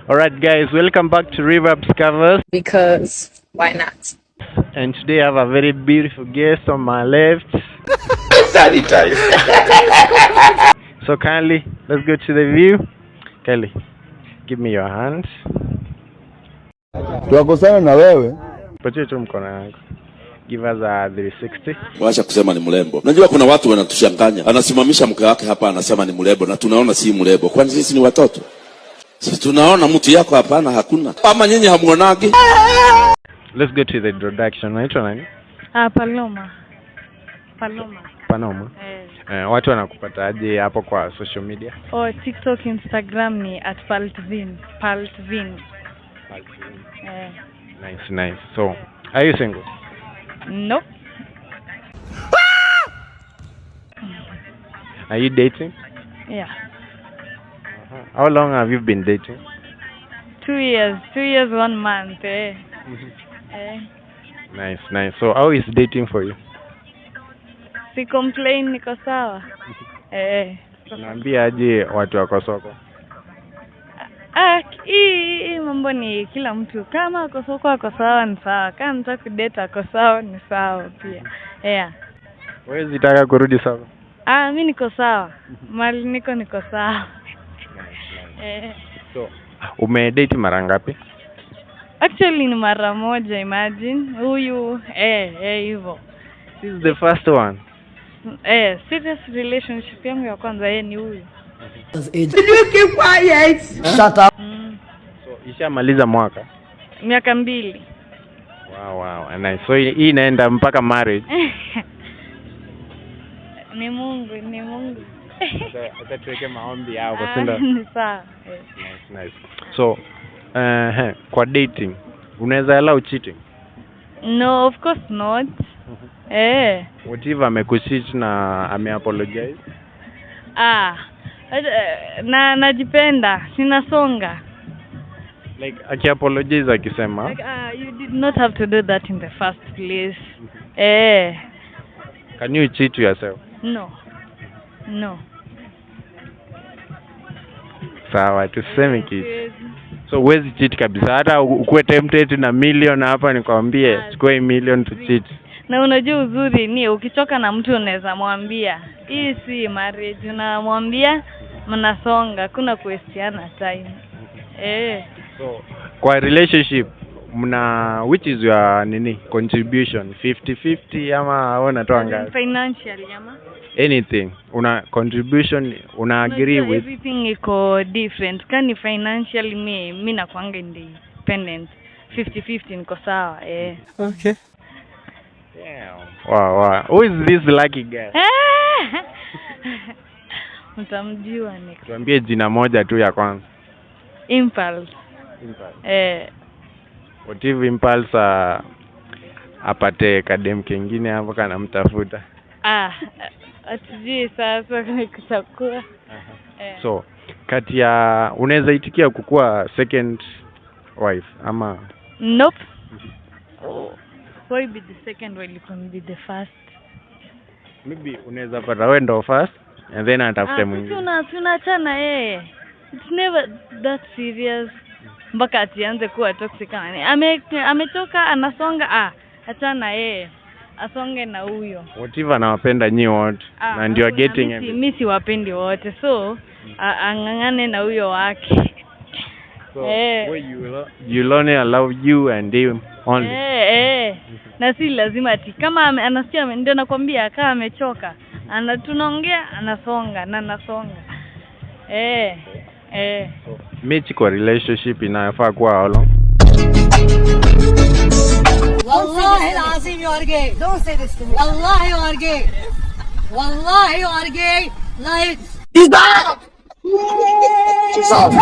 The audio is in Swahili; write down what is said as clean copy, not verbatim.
Alright guys, welcome back to Reverb's Covers. Because why not? And today I have a very beautiful guest on my left. Sanitize. So kindly, let's go to the view. Kylie, give me your hand. Tuakosana na wewe. Patie tu mkono yangu. Give us a 360. Wacha kusema ni mrembo. Unajua kuna watu wanatushanganya. Anasimamisha mke wake hapa anasema ni mrembo na tunaona si mrembo. Kwani sisi ni watoto? Sisi tunaona mtu yako hapana hakuna. Ama nyinyi hamuonagi? Let's go to the introduction. Unaitwa nani? Paloma. Paloma. Watu wanakupata aje hapo kwa social media? TikTok, Instagram ni @paltvin. Nice. So, are you single? No. Are you dating? Yeah. How long have you been dating? 2 years. 2 years, 1 month. Nice. So, how is dating for you? Si complain, niko sawa. Naambia aje watu wako soko? Hii mambo ni kila mtu. Kama ako soko ako sawa ni sawa. Kama mtaka kudate ako sawa ni sawa pia. Wewe zitaka kurudi soko? Mimi niko sawa. Mali niko sawa. So, umedate mara ngapi? Actually ni mara moja, imagine. Huyu hivyo. This is the first one. Serious relationship yangu ya kwanza ni huyu. You keep quiet. Shut up. So, ishamaliza mwaka? Miaka 2. Wow. Nice. So, hii inaenda mpaka marriage? Ni Mungu. Sasa tuweke maombi hapo, sinda? Ni sawa. Nice. So, kwa dating, unaweza allow cheating? No, of course not. What if amekucheat na ameapologize? Najipenda, sinasonga. Like akiapologize akisema you did not have to do that in the first place. Can you cheat yourself? No. Sawa, tuseme kitu. So huwezi cheat kabisa. Hata ukuwe tempted na million hapa nikwambie chukua million to cheat. Na unajua uzuri ni ukichoka na mtu unaweza mwambia. Hii si marriage, unamwambia mnasonga, kuna kuestiana time. So kwa relationship which is your contribution 50-50 ama unatoa ngapi? Financially ama anything una contribution una agree with everything iko different. Kani financially mimi nakuanga independent 50-50 niko sawa. Okay. Wow. Who is this lucky guy? Mtamjua next. Tuambie jina moja tu ya kwanza. Impulse. What if Impulse apate kadem kingine hapo kana mtafuta? Atujui sasa nikitakuwa. So, kati ya unaweza itikia kukua second wife ama? Nope. Why be the second while you can be the first? Maybe unaweza pata wewe ndo first and then atafute mwingine. Tunaachana It's never that serious. Mpaka atianze kuwa toxic kama ametoka anasonga achana asonge na huyo. What if anawapenda nyi wote na ndio getting everything? Mimi siwapendi wote, so angangane na huyo wake. So you only allow you and him only. Na si lazima ati kama anasikia ndio nakwambia kama amechoka tunaongea anasonga na nasonga. Mechi kwa relationship inafaa kuwa how long? Wallahi lazim you are gay. Don't say this to me. Wallahi you are gay. Wallahi you are gay. Like. He's back! She's off.